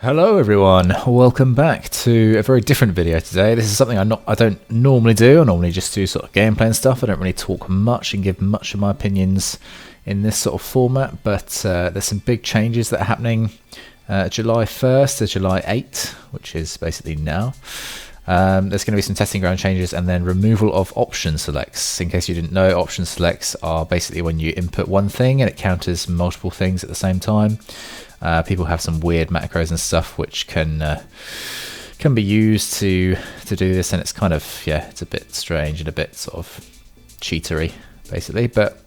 Hello everyone, welcome back to a very different video today. This is something I don't normally do. I normally just do sort of gameplay and stuff. I don't really talk much and give much of my opinions in this sort of format, but there's some big changes that are happening July 1st to July 8th, which is basically now. There's going to be some testing ground changes and then removal of option selects. In case you didn't know, option selects are basically when you input one thing and it counters multiple things at the same time. People have some weird macros and stuff which can be used to do this, and it's kind of, yeah, it's a bit strange and a bit sort of cheatery basically. But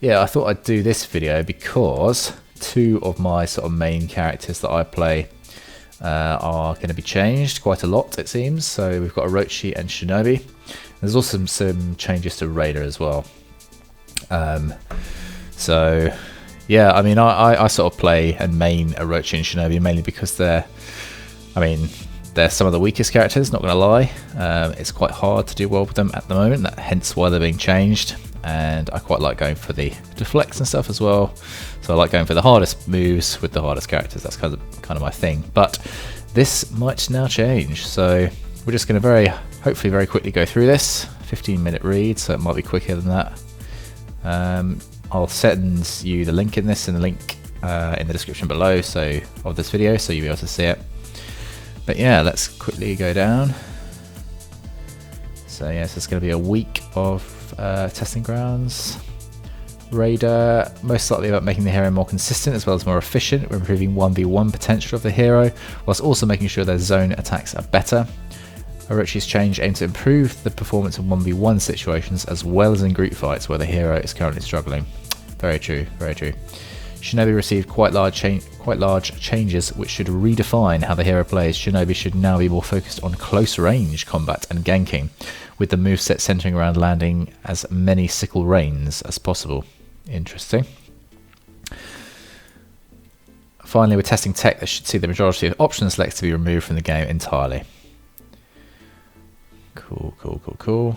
yeah, I thought I'd do this video because two of my sort of main characters that I play are going to be changed quite a lot, it seems. So we've got Orochi and Shinobi. There's also some changes to Raider as well. So yeah, I mean, I sort of play and main Orochi and Shinobi mainly because they're some of the weakest characters, not going to lie. It's quite hard to do well with them at the moment, hence why they're being changed. And I quite like going for the deflects and stuff as well. So I like going for the hardest moves with the hardest characters. That's kind of my thing. But this might now change. So we're just going to hopefully very quickly go through this. 15-minute read, so it might be quicker than that. I'll send you the link in the link in the description below of this video, so you'll be able to see it. But yeah, let's quickly go down. So yes, it's going to be a week of testing grounds. Raider, most likely about making the hero more consistent as well as more efficient. We're improving 1v1 potential of the hero, whilst also making sure their zone attacks are better. Orochi's change aims to improve the performance in 1v1 situations as well as in group fights where the hero is currently struggling. Very true, very true. Shinobi received quite large changes which should redefine how the hero plays. Shinobi should now be more focused on close range combat and ganking, with the moveset centering around landing as many sickle rains as possible. Interesting. Finally, we're testing tech that should see the majority of option selects to be removed from the game entirely. Cool.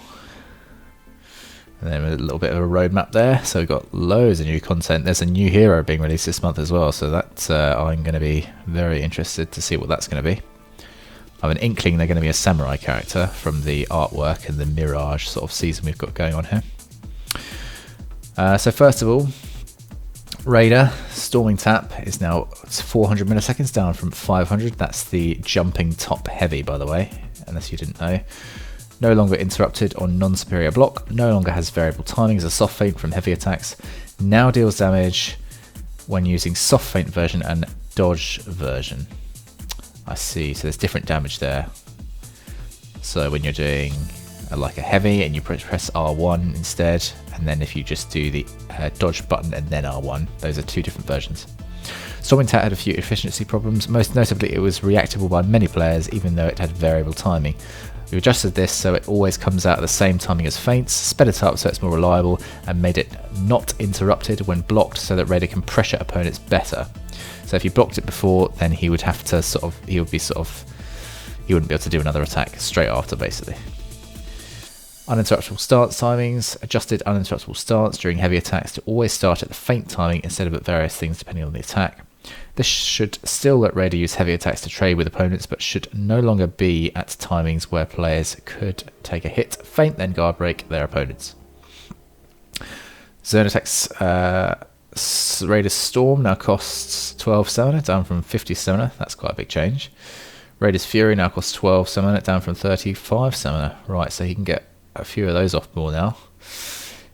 And then a little bit of a roadmap there. So we've got loads of new content. There's a new hero being released this month as well. So that I'm going to be very interested to see what that's going to be. I have an inkling they're going to be a samurai character from the artwork and the Mirage sort of season we've got going on here. So first of all, Raider Storming Tap is now 400 milliseconds down from 500. That's the jumping top heavy, by the way, unless you didn't know. No longer interrupted on non-superior block. No longer has variable timing as a soft feint from heavy attacks. Now deals damage when using soft feint version and dodge version. I see, so there's different damage there. So when you're doing like a heavy and you press R1 instead, and then if you just do the dodge button and then R1, those are two different versions. Storming Tap had a few efficiency problems. Most notably, it was reactable by many players even though it had variable timing. We adjusted this so it always comes out at the same timing as feints, sped it up so it's more reliable, and made it not interrupted when blocked so that Raider can pressure opponents better. So if you blocked it before, then he would have to he wouldn't be able to do another attack straight after, basically. Uninterruptible stance timings. Adjusted uninterruptible stance during heavy attacks to always start at the feint timing instead of at various things depending on the attack. This should still let Raider use heavy attacks to trade with opponents, but should no longer be at timings where players could take a hit, feint, then guard break their opponents. Zone attacks. Raider's Storm now costs 12 stamina, down from 50 stamina. That's quite a big change. Raider's Fury now costs 12 stamina, down from 35 stamina. Right, so he can get a few of those off more now.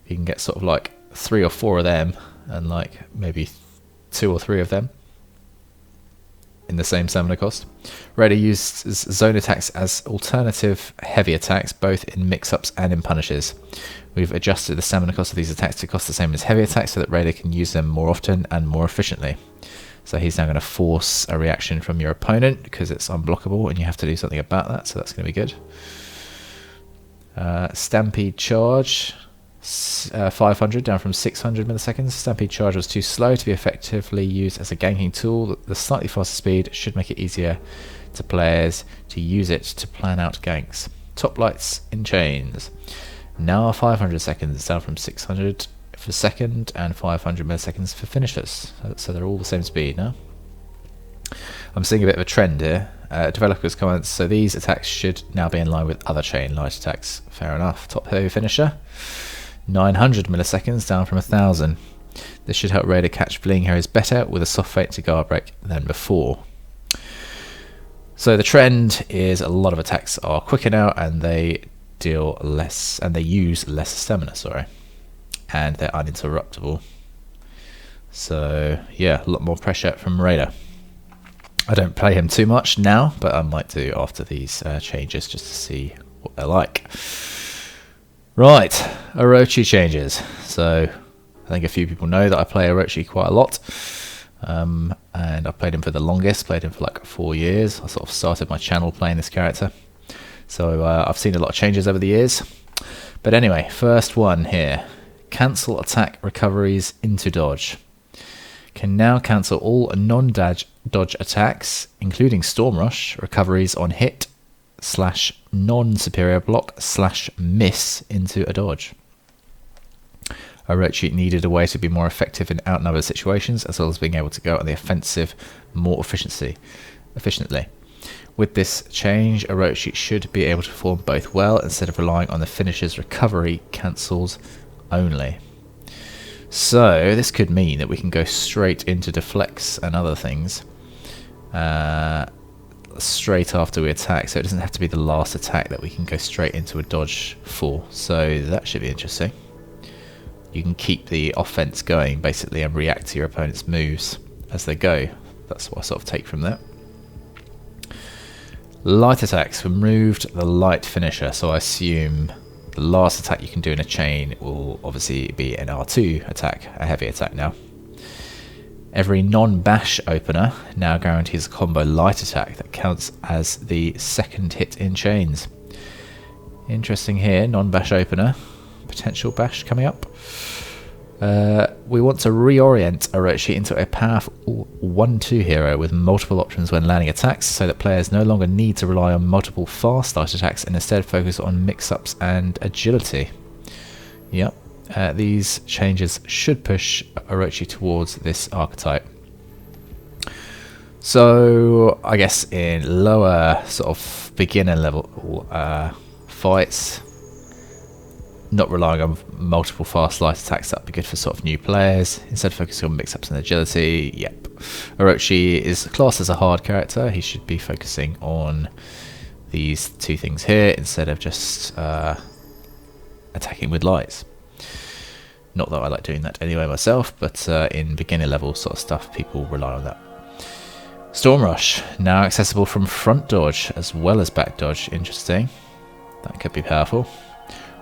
He can get sort of like 3 or 4 of them, and like maybe 2 or 3 of them in the same stamina cost. Raider uses zone attacks as alternative heavy attacks, both in mix-ups and in punishes. We've adjusted the stamina cost of these attacks to cost the same as heavy attacks so that Raider can use them more often and more efficiently. So he's now going to force a reaction from your opponent because it's unblockable and you have to do something about that, so that's going to be good. Stampede Charge, 500 down from 600 milliseconds. Stampede Charge was too slow to be effectively used as a ganking tool. The slightly faster speed should make it easier to players to use it to plan out ganks. Top lights in chains. Now 500 seconds down from 600 for second and 500 milliseconds for finishers. So they're all the same speed now. I'm seeing a bit of a trend here. Developers' comments, so these attacks should now be in line with other chain light attacks. Fair enough. Top heavy finisher. 900 milliseconds down from 1000. This should help Raider catch fleeing areas better with a soft fate to guard break than before. So the trend is a lot of attacks are quicker now and they deal less and they use less stamina, and they're uninterruptible. So yeah, a lot more pressure from Raider. I don't play him too much now, but I might do after these changes just to see what they're like. Right, Orochi changes. So I think a few people know that I play Orochi quite a lot. And I've played him for the longest, played him for like 4 years. I sort of started my channel playing this character. So I've seen a lot of changes over the years. But anyway, first one here. Cancel attack recoveries into dodge. Can now cancel all non-dodge attacks, including Storm Rush, recoveries on hit / non-superior block / miss into a dodge. Orochi needed a way to be more effective in outnumbered situations, as well as being able to go on the offensive more efficiently. With this change, Orochi should be able to perform both well, instead of relying on the finisher's recovery cancels only. So this could mean that we can go straight into deflects and other things straight after we attack, so it doesn't have to be the last attack that we can go straight into a dodge for. So that should be interesting. You can keep the offense going basically and react to your opponent's moves as they go. That's what I sort of take from that. Light attacks removed the light finisher, so I assume the last attack you can do in a chain will obviously be an R2 attack, a heavy attack now. Every non-bash opener now guarantees a combo light attack that counts as the second hit in chains. Interesting here, non-bash opener, potential bash coming up. We want to reorient Orochi into a powerful 1-2 hero with multiple options when landing attacks, so that players no longer need to rely on multiple fast light attacks and instead focus on mix-ups and agility. Yep, these changes should push Orochi towards this archetype. So I guess in lower sort of beginner level fights, not relying on multiple fast light attacks, that'd be good for sort of new players. Instead of focusing on mix-ups and agility, yep. Orochi is classed as a hard character. He should be focusing on these two things here instead of just attacking with lights. Not that I like doing that anyway myself, but in beginner level sort of stuff, people rely on that. Storm Rush, now accessible from front dodge as well as back dodge. Interesting. That could be powerful.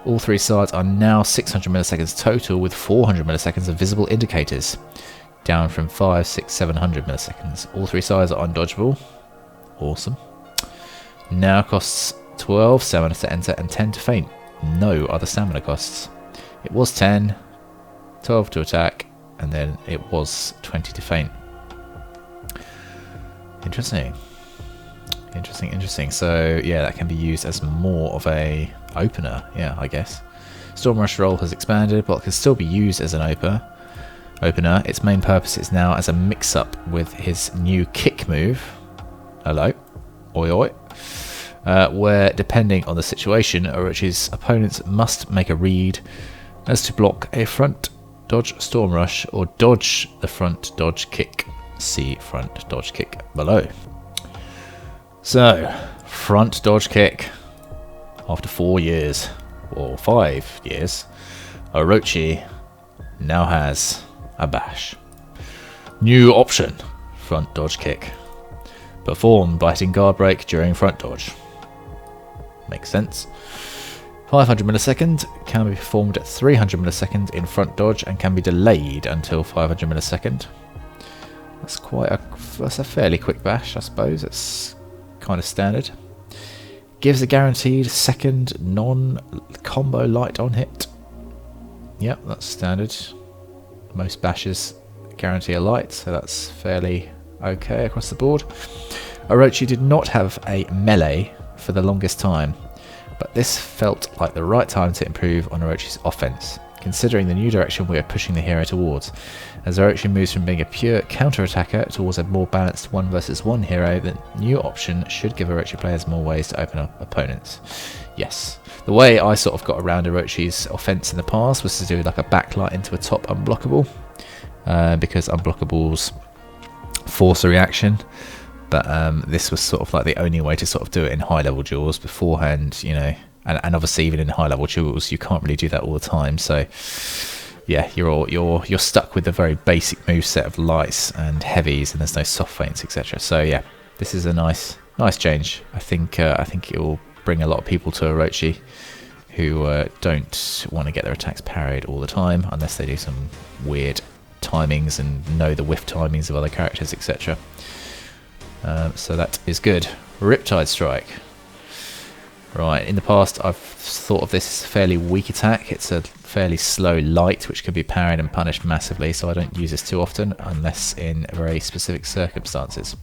All three sides are now 600 milliseconds total, with 400 milliseconds of visible indicators, down from 500, 600, 700 milliseconds. All three sides are undodgeable. Awesome. Now costs 12 stamina to enter and 10 to feint. No other stamina costs. It was 10, 12 to attack, and then it was 20 to feint. Interesting. Interesting. So yeah, that can be used as more of a opener, yeah, I guess. Storm Rush role has expanded, but it can still be used as an opener. Its main purpose is now as a mix-up with his new kick move. Hello. Oi oi. Where, depending on the situation, Orochi's opponents must make a read as to block a front dodge Storm Rush or dodge the front dodge kick. See front dodge kick below. So, front dodge kick. After 4 years, or 5 years, Orochi now has a bash. New option, front dodge kick. Perform by hitting guard break during front dodge. Makes sense. 500 millisecond can be performed at 300 millisecond in front dodge and can be delayed until 500 millisecond. That's a fairly quick bash, I suppose. It's kind of standard. Gives a guaranteed second non-combo light on hit. Yep, that's standard. Most bashes guarantee a light, so that's fairly okay across the board. Orochi did not have a melee for the longest time, but this felt like the right time to improve on Orochi's offense. considering the new direction we are pushing the hero towards. As Orochi moves from being a pure counter-attacker towards a more balanced 1 versus 1 hero, the new option should give Orochi players more ways to open up opponents. Yes. The way I sort of got around Orochi's offense in the past was to do like a backlight into a top unblockable, because unblockables force a reaction. But this was sort of like the only way to sort of do it in high level duels beforehand, you know, and obviously even in high level duels you can't really do that all the time. So yeah, you're stuck with a very basic move set of lights and heavies, and there's no soft feints, etc. So yeah, this is a nice change. I think it will bring a lot of people to Orochi who don't want to get their attacks parried all the time unless they do some weird timings and know the whiff timings of other characters, etc. So that is good. Riptide Strike. Right, in the past I've thought of this as a fairly weak attack. It's a fairly slow light which can be parried and punished massively, so I don't use this too often unless in very specific circumstances.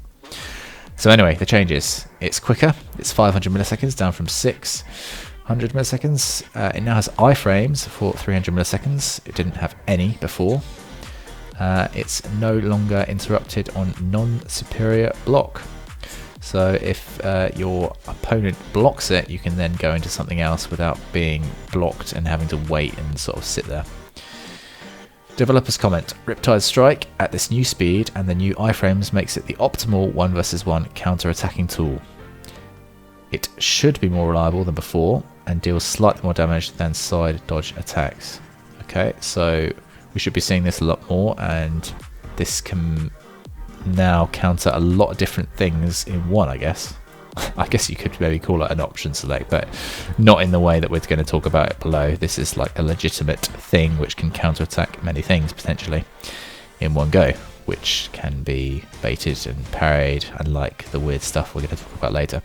So anyway, the changes. It's quicker. It's 500 milliseconds down from 600 milliseconds. It now has iframes for 300 milliseconds. It didn't have any before. It's no longer interrupted on non-superior block. So if your opponent blocks it, you can then go into something else without being blocked and having to wait and sort of sit there. Developers comment, Riptide Strike at this new speed and the new iframes makes it the optimal 1 versus 1 counter-attacking tool. It should be more reliable than before and deals slightly more damage than side dodge attacks. Okay, so we should be seeing this a lot more, and this can now counter a lot of different things in one, I guess. I guess you could maybe call it an option select, but not in the way that we're going to talk about it below. This is like a legitimate thing which can counterattack many things potentially in one go, which can be baited and parried, unlike the weird stuff we're going to talk about later.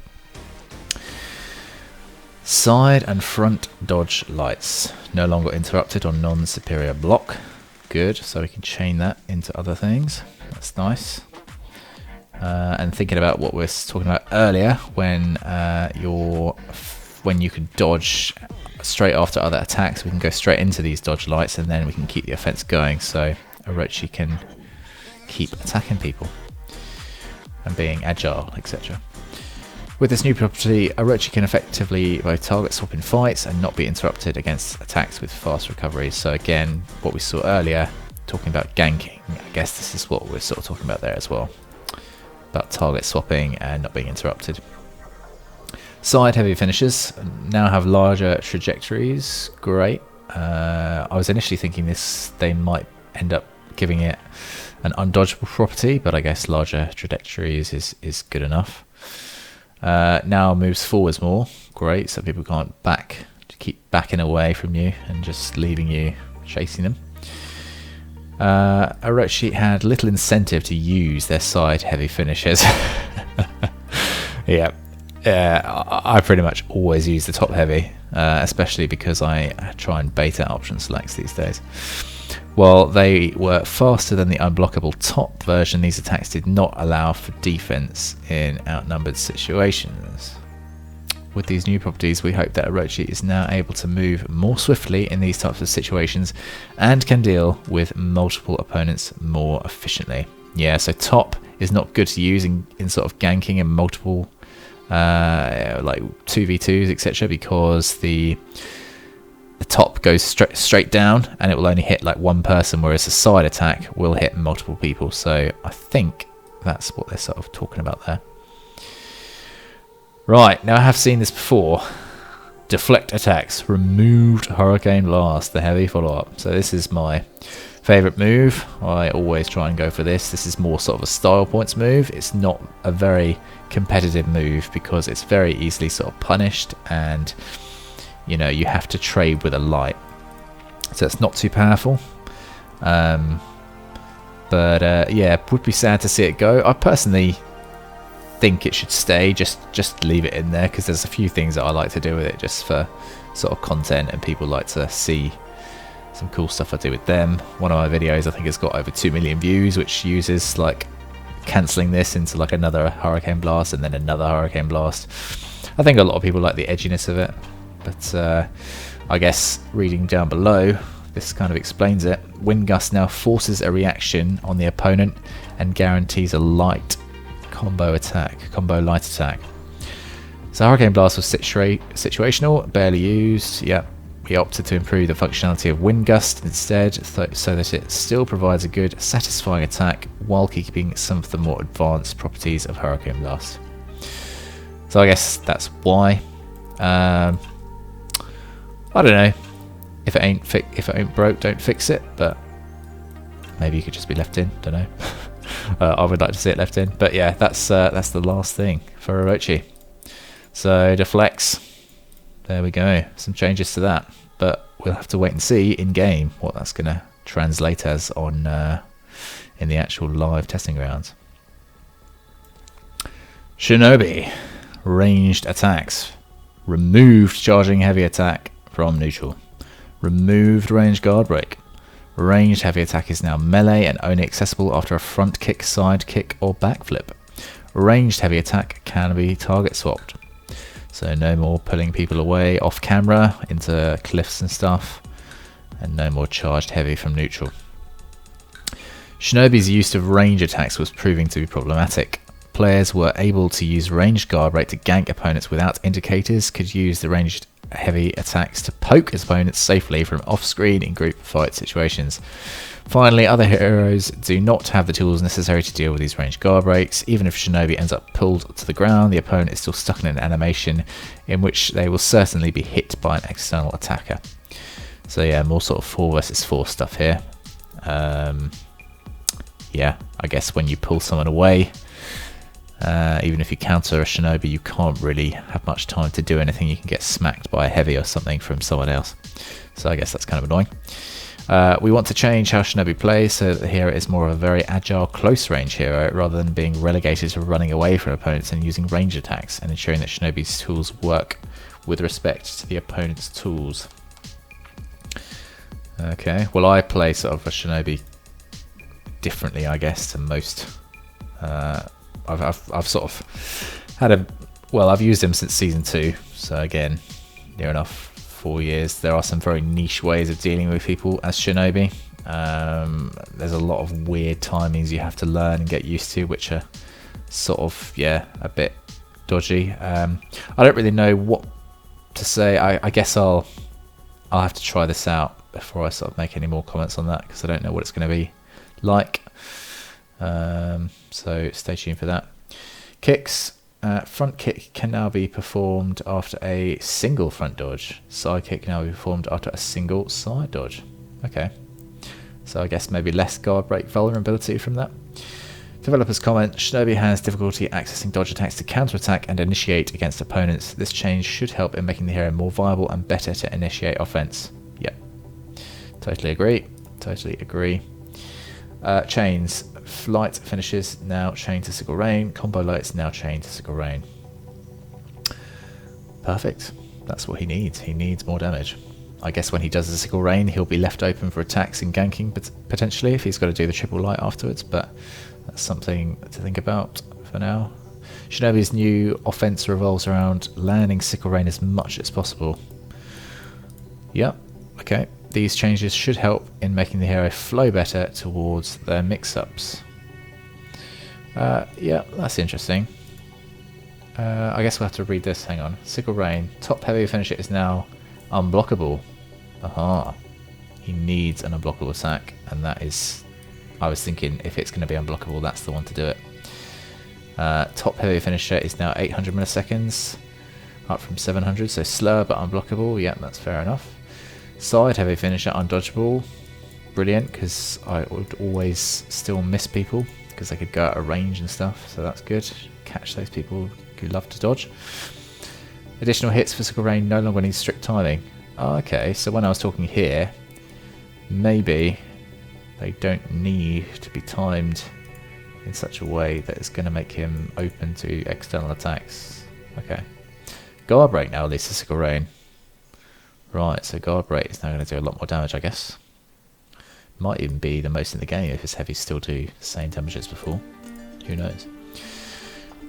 Side and front dodge lights, no longer interrupted on non-superior block. Good, so we can chain that into other things. That's nice. And thinking about what we were talking about earlier, when you can dodge straight after other attacks, we can go straight into these dodge lights, and then we can keep the offense going. So Orochi can keep attacking people and being agile, etc. With this new property, Orochi can effectively both target swap in fights and not be interrupted against attacks with fast recoveries. So again, what we saw earlier, talking about ganking, I guess this is what we're sort of talking about there as well. About target swapping and not being interrupted. Side heavy finishes now have larger trajectories. Great. I was initially thinking they might end up giving it an undodgeable property, but I guess larger trajectories is good enough. Now moves forwards more. Great, so people can't keep backing away from you and just leaving you chasing them. Orochi had little incentive to use their side heavy finishes. Yeah, I pretty much always use the top heavy, especially because I try and bait out option selects these days. While they were faster than the unblockable top version, these attacks did not allow for defense in outnumbered situations. With these new properties, we hope that Orochi is now able to move more swiftly in these types of situations and can deal with multiple opponents more efficiently. Yeah, so top is not good to use in sort of ganking and multiple like 2v2s, etc., because the top goes straight down and it will only hit like one person, whereas a side attack will hit multiple people. So I think that's what they're sort of talking about there. Right, now I have seen this before. Deflect attacks, removed Hurricane Blast, the heavy follow-up. So this is my favourite move. I always try and go for this. This is more sort of a style points move. It's not a very competitive move because it's very easily sort of punished, and you know, you have to trade with a light. So it's not too powerful. Yeah, it would be sad to see it go. I personally think it should stay, just leave it in there, because there's a few things that I like to do with it just for sort of content, and people like to see some cool stuff I do with them. One of my videos I think has got over 2 million views, which uses like cancelling this into like another Hurricane Blast and then another Hurricane Blast. I think a lot of people like the edginess of it, but I guess reading down below, this kind of explains it. Wind Gust now forces a reaction on the opponent and guarantees a light combo light attack. So Hurricane Blast was situational, barely used. Yep, we opted to improve the functionality of Wind Gust instead, so that it still provides a good, satisfying attack while keeping some of the more advanced properties of Hurricane Blast. So I guess that's why. I don't know. If it ain't broke, don't fix it. But maybe you could just be left in. Don't know. I would like to see it left in. But yeah, that's the last thing for Orochi. So deflects. There we go. Some changes to that. But we'll have to wait and see in game what that's going to translate as on in the actual live testing grounds. Shinobi. Ranged attacks. Removed charging heavy attack from neutral. Removed range guard break. Ranged heavy attack is now melee and only accessible after a front kick, side kick or backflip. Ranged heavy attack can be target swapped. So no more pulling people away off camera into cliffs and stuff. And no more charged heavy from neutral. Shinobi's use of range attacks was proving to be problematic. Players were able to use ranged guard break to gank opponents without indicators, could use the ranged heavy attacks to poke opponents safely from off-screen in group fight situations. Finally, other heroes do not have the tools necessary to deal with these ranged guard breaks. Even if Shinobi ends up pulled to the ground, the opponent is still stuck in an animation in which they will certainly be hit by an external attacker. So yeah, more sort of 4 versus 4 stuff here. Yeah, I guess when you pull someone away, even if you counter a Shinobi, you can't really have much time to do anything. You can get smacked by a heavy or something from someone else. So I guess that's kind of annoying. We want to change how Shinobi plays so that the hero is more of a very agile close range hero rather than being relegated to running away from opponents and using range attacks, and ensuring that Shinobi's tools work with respect to the opponent's tools. Okay, well I play sort of a Shinobi differently, I guess, to most. I've sort of had I've used him since season 2, so again, near enough 4 years. There are some very niche ways of dealing with people as Shinobi. There's a lot of weird timings you have to learn and get used to, which are sort of, yeah, a bit dodgy. I don't really know what to say. I guess I'll have to try this out before I sort of make any more comments on that, because I don't know what it's going to be like. So stay tuned for that. Kicks. Front kick can now be performed after a single front dodge. Side kick can now be performed after a single side dodge. Okay. So I guess maybe less guard break vulnerability from that. Developers comment, Shinobi has difficulty accessing dodge attacks to counterattack and initiate against opponents. This change should help in making the hero more viable and better to initiate offense. Yep. Totally agree. Totally agree. Chains. Flight finishes now chained to Sickle Rain. Combo lights now chained to Sickle Rain. Perfect. That's what he needs. He needs more damage. I guess when he does the Sickle Rain, he'll be left open for attacks and ganking, but potentially, if he's got to do the triple light afterwards. But that's something to think about for now. Shinobi's new offense revolves around landing Sickle Rain as much as possible. Yep. Okay. These changes should help in making the hero flow better towards their mix-ups. Yeah, that's interesting. I guess we'll have to read this. Hang on. Sickle Rain. Top heavy finisher is now unblockable. Aha. He needs an unblockable attack, and that is... I was thinking if it's going to be unblockable, that's the one to do it. Top heavy finisher is now 800 milliseconds, up from 700, so slower but unblockable. Yeah, that's fair enough. Side heavy finisher, undodgeable. Brilliant, because I would always still miss people because they could go out of range and stuff, so that's good. Catch those people who love to dodge. Additional hits for Sickle Rain no longer needs strict timing. Oh, okay, so when I was talking here, maybe they don't need to be timed in such a way that it's going to make him open to external attacks. Okay. Guard break now leads to Sickle Rain. Right, so guard break is now going to do a lot more damage, I guess. Might even be the most in the game if his heavies still do the same damage as before. Who knows?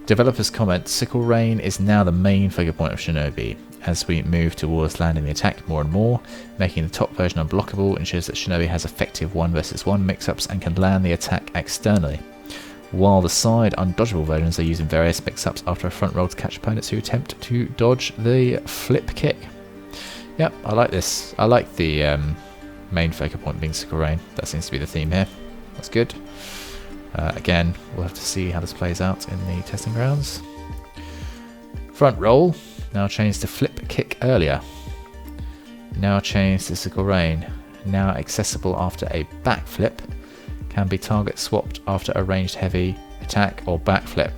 Developers comment, Sickle Rain is now the main focal point of Shinobi. As we move towards landing the attack more and more, making the top version unblockable ensures that Shinobi has effective 1 versus 1 mix-ups and can land the attack externally, while the side undodgeable versions are using various mix-ups after a front roll to catch opponents who attempt to dodge the flip kick. Yep, I like this. I like the main focal point being Sickle Rain. That seems to be the theme here. That's good. Again, we'll have to see how this plays out in the testing grounds. Front roll, now changed to flip kick earlier. Now changed to Sickle Rain. Now accessible after a backflip. Can be target swapped after a ranged heavy attack or backflip.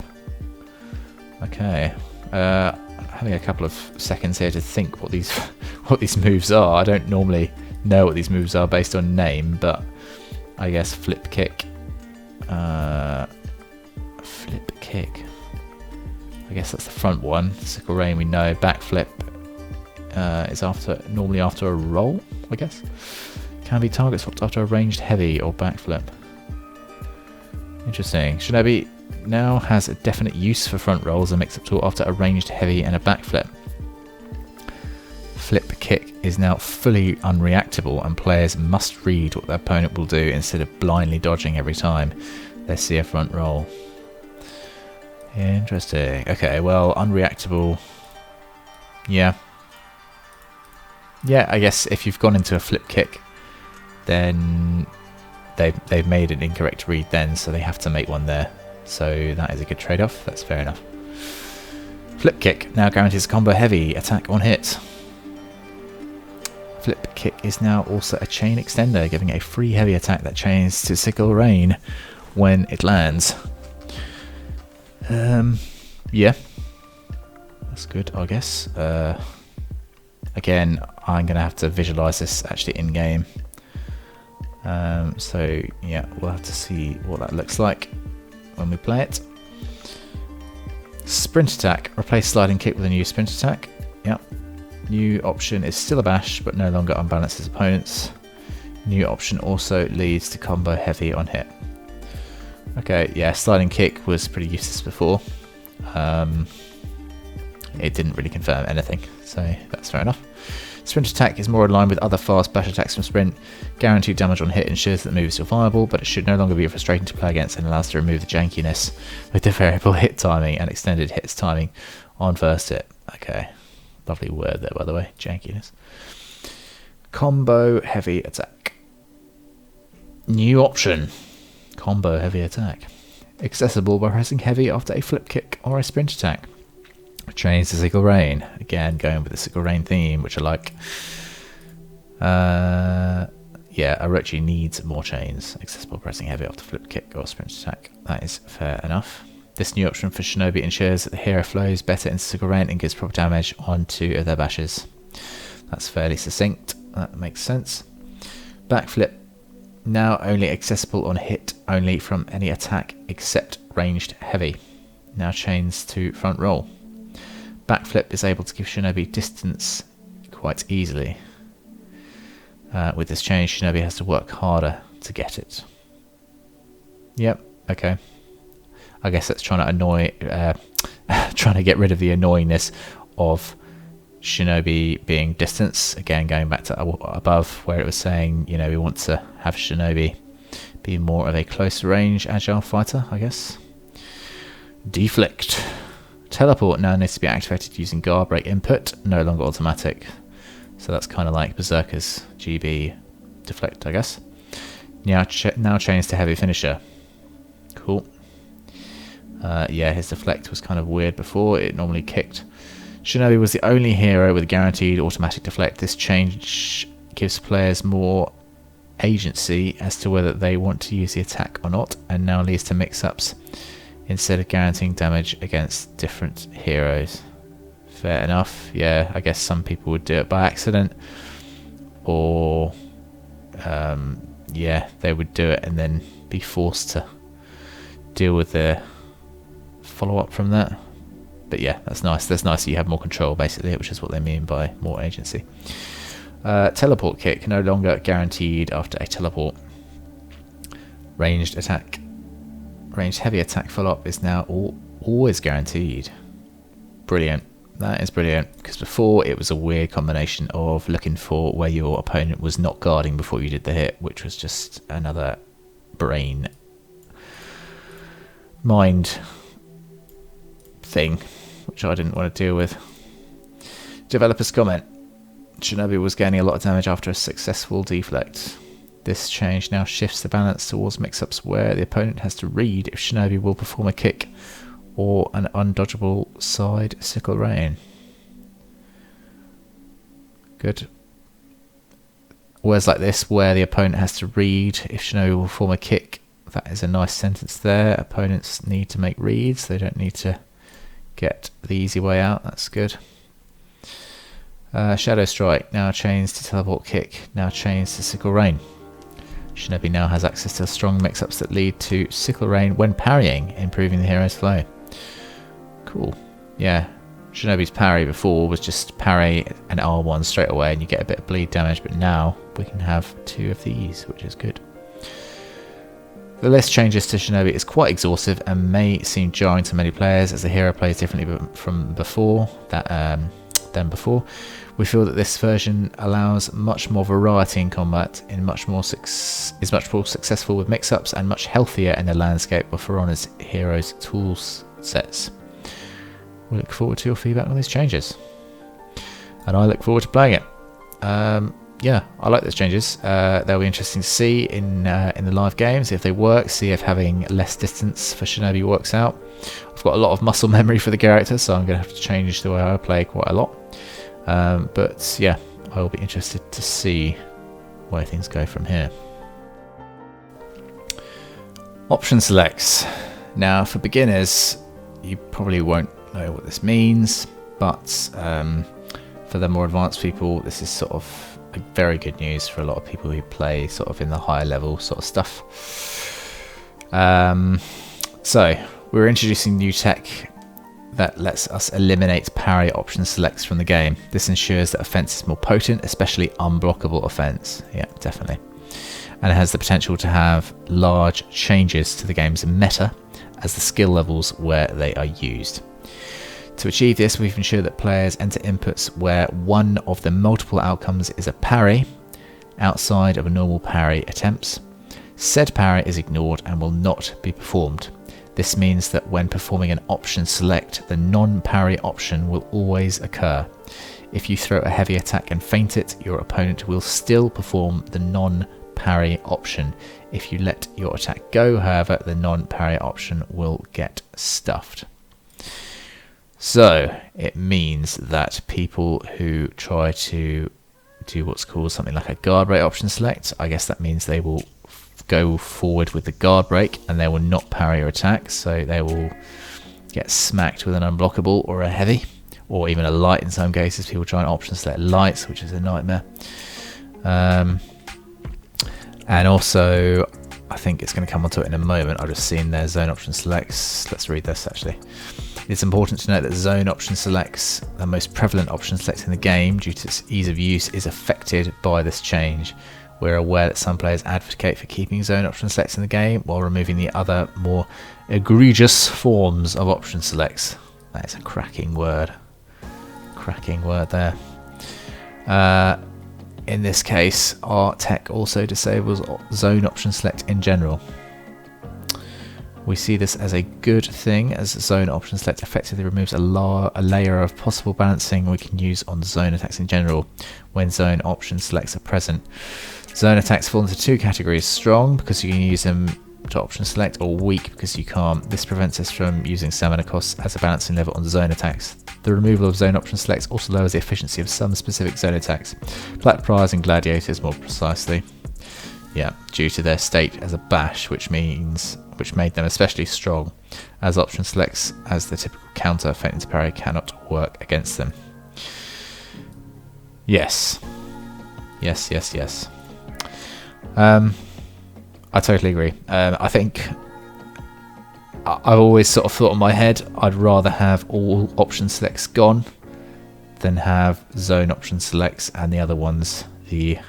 Okay. Having a couple of seconds here to think what these what these moves are. I don't normally know what these moves are based on name, but I guess flip kick. Flip kick. I guess that's the front one. Sickle Rain we know. Backflip is normally after a roll, I guess. Can be target swapped after a ranged heavy or backflip. Interesting. Shinobi now has a definite use for front rolls and mix-up tool after a ranged heavy and a backflip. Flip kick is now fully unreactable and players must read what their opponent will do instead of blindly dodging every time they see a front roll. Interesting. Okay, well, unreactable. Yeah. Yeah, I guess if you've gone into a flip kick, then they've made an incorrect read then, so they have to make one there. So that is a good trade-off. That's fair enough. Flip kick now guarantees a combo heavy attack on hit. Flip kick is now also a chain extender, giving a free heavy attack that chains to Sickle Rain when it lands. Yeah, that's good, I guess. Again, I'm gonna have to visualize this actually in game. So yeah, we'll have to see what that looks like when we play it. Sprint attack, replace sliding kick with a new sprint attack. Yep. New option is still a bash, but no longer unbalances opponents. New option also leads to combo heavy on hit. Okay, yeah, sliding kick was pretty useless before. It didn't really confirm anything, so that's fair enough. Sprint attack is more in line with other fast bash attacks from sprint. Guaranteed damage on hit ensures that the move is still viable, but it should no longer be frustrating to play against and allows to remove the jankiness with the variable hit timing and extended hits timing on first hit. Okay, lovely word there, by the way, jankiness. Combo heavy attack. New option. Combo heavy attack. Accessible by pressing heavy after a flip kick or a sprint attack. Chains to Sickle Rain. Again, going with the Sickle Rain theme, which I like. Yeah, Orochi needs more chains. Accessible by pressing heavy after flip kick or sprint attack. That is fair enough. This new option for Shinobi ensures that the hero flows better into Sickle Rain and gives proper damage on 2 of their bashes. That's fairly succinct. That makes sense. Backflip. Now only accessible on hit only from any attack except ranged heavy. Now chains to front roll. Backflip is able to give Shinobi distance quite easily. With this change, Shinobi has to work harder to get it. Yep, okay. I guess that's trying to get rid of the annoyingness of Shinobi being distance. Again, going back to above where it was saying, you know, we want to have Shinobi be more of a close range agile fighter, I guess. Deflect. Teleport now needs to be activated using guard break input, no longer automatic. So that's kind of like Berserker's GB deflect, I guess. Now changed to heavy finisher. Cool. Yeah, his deflect was kind of weird before. It normally kicked. Shinobi was the only hero with guaranteed automatic deflect. This change gives players more agency as to whether they want to use the attack or not, and now leads to mix-ups instead of guaranteeing damage against different heroes. Fair enough. Yeah, I guess some people would do it by accident, or yeah, they would do it and then be forced to deal with the follow-up from that. But yeah, that's nice. That's nice that you have more control, basically, which is what they mean by more agency. Teleport kick, no longer guaranteed after a teleport. Ranged attack. Ranged heavy attack follow-up is now always guaranteed. Brilliant. That is brilliant, because before it was a weird combination of looking for where your opponent was not guarding before you did the hit, which was just another mind thing, which I didn't want to deal with. Developer's comment. Shinobi was gaining a lot of damage after a successful deflect. This change now shifts the balance towards mix-ups where the opponent has to read if Shinobi will perform a kick or an undodgeable side sickle rain. Good. Words like this, where the opponent has to read if Shinobi will perform a kick. That is a nice sentence there. Opponents need to make reads. They don't need to get the easy way out. That's good. Shadow Strike, now chains to teleport kick, now chains to sickle rain. Shinobi now has access to strong mix-ups that lead to sickle rain when parrying, improving the hero's flow. Cool. Yeah, Shinobi's parry before was just parry and R1 straight away and you get a bit of bleed damage, but now we can have 2 of these, which is good. The list changes to Shinobi is quite exhaustive and may seem jarring to many players as the hero plays differently from before. We feel that this version allows much more variety in combat, is much more successful with mix-ups, and much healthier in the landscape of For Honor's heroes' tool sets. We look forward to your feedback on these changes, and I look forward to playing it. Yeah, I like those changes. They'll be interesting to see in the live games if they work. See if having less distance for Shinobi works out. I've got a lot of muscle memory for the character, so I'm going to have to change the way I play quite a lot. But yeah, I will be interested to see where things go from here. Option selects. Now, for beginners, you probably won't know what this means, but for the more advanced people, this is sort of very good news for a lot of people who play sort of in the higher level sort of stuff. So we're introducing new tech that lets us eliminate parry option selects from the game. This ensures that offense is more potent, especially unblockable offense. Yeah, definitely. And it has the potential to have large changes to the game's meta as the skill levels where they are used. To achieve this, we've ensured that players enter inputs where one of the multiple outcomes is a parry outside of a normal parry attempts. Said parry is ignored and will not be performed. This means that when performing an option select, the non-parry option will always occur. If you throw a heavy attack and feint it, your opponent will still perform the non-parry option. If you let your attack go, however, the non-parry option will get stuffed. So it means that people who try to do what's called something like a guard break option select, I guess that means they will go forward with the guard break and they will not parry your attack, so they will get smacked with an unblockable or a heavy, or even a light in some cases. People try and option select lights, which is a nightmare. And also, I think it's going to come onto it in a moment. I've just seen their zone option selects. Let's read this actually. It's important to note that zone option selects, the most prevalent option select in the game due to its ease of use, is affected by this change. We're aware that some players advocate for keeping zone option selects in the game while removing the other more egregious forms of option selects. That is a cracking word. Cracking word there. In this case, our tech also disables zone option select in general. We see this as a good thing, as zone option select effectively removes a layer of possible balancing we can use on zone attacks in general when zone option selects are present. Zone attacks fall into 2 categories: strong, because you can use them to option select, or weak, because you can't. This prevents us from using stamina costs as a balancing level on zone attacks. The removal of zone option selects also lowers the efficiency of some specific zone attacks, Black Priors and Gladiators more precisely. Yeah, due to their state as a bash, which made them especially strong, as option selects as the typical counter feint into parry cannot work against them. Yes. I totally agree. I think I've always sort of thought in my head I'd rather have all option selects gone than have zone option selects and the other ones, the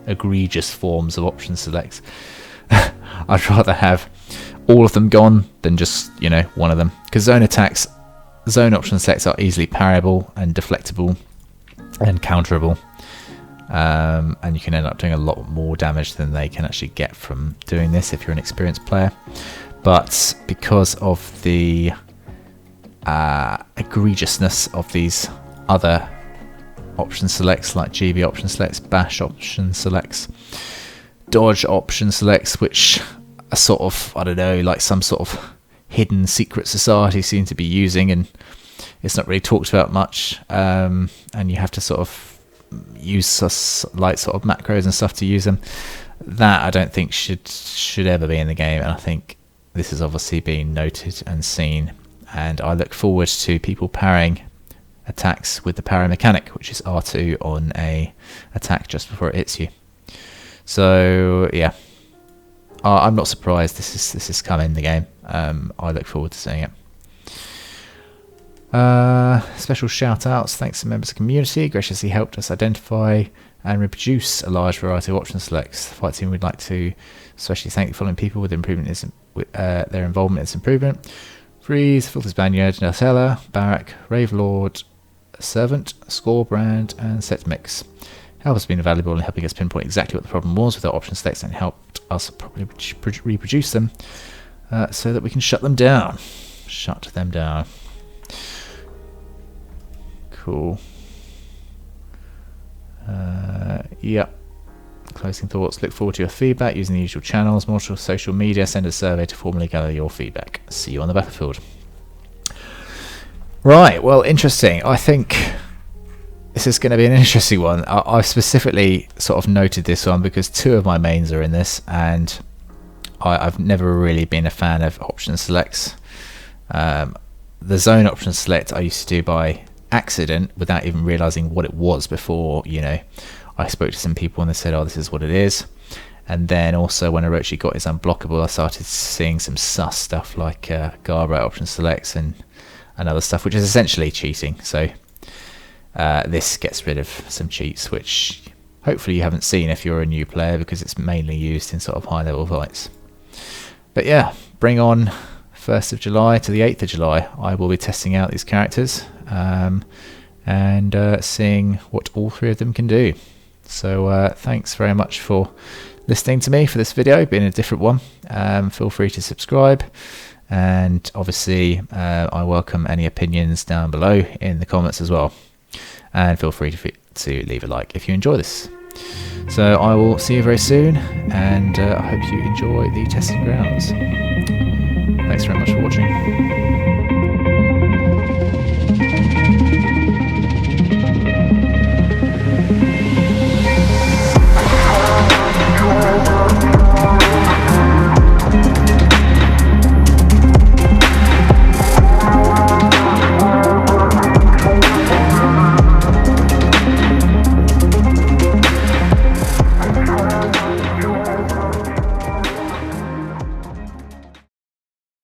egregious forms of option selects. I'd rather have all of them gone than just, you know, one of them. Because zone attacks, zone option selects are easily parryable and deflectable and counterable. And you can end up doing a lot more damage than they can actually get from doing this if you're an experienced player. But because of the egregiousness of these other option selects, like GB option selects, bash option selects, dodge option selects, which are sort of, I don't know, like some sort of hidden secret society seem to be using, and it's not really talked about much, and you have to sort of use like sort of macros and stuff to use them. That I don't think should ever be in the game, and I think this has obviously been noted and seen, and I look forward to people parrying attacks with the parry mechanic, which is R2 on a attack just before it hits you. So yeah, I'm not surprised this has come in the game. I look forward to seeing it. Special shout outs, thanks to members of the community, graciously helped us identify and reproduce a large variety of option selects. The fight team would like to especially thank the following people with their involvement in this improvement: Freeze, Filthy Spaniard, Nutella, Barak, Ravelord, Servant, Score Brand, and Set Mix. Help has been invaluable in helping us pinpoint exactly what the problem was with our option selects and helped us properly reproduce them so that we can shut them down. Shut them down. Cool. Yeah. Closing thoughts. Look forward to your feedback using the usual channels, more social media. Send a survey to formally gather your feedback. See you on the battlefield. Right. Well, interesting. I think this is going to be an interesting one. I've specifically sort of noted this one because two of my mains are in this, and I've never really been a fan of option selects. The zone option select I used to do by accident without even realizing what it was before, you know, I spoke to some people and they said, oh, this is what it is. And then also when Orochi got his unblockable, I started seeing some sus stuff like Garbra option selects and other stuff, which is essentially cheating. So this gets rid of some cheats, which hopefully you haven't seen if you're a new player, because it's mainly used in sort of high level fights. But yeah, bring on 1st of July to the 8th of July. I will be testing out these characters and seeing what all three of them can do. So thanks very much for listening to me for this video, being a different one. Feel free to subscribe, and obviously I welcome any opinions down below in the comments as well, and feel free to leave a like if you enjoy this. So I will see you very soon, and I hope you enjoy the testing grounds. Thanks very much for watching.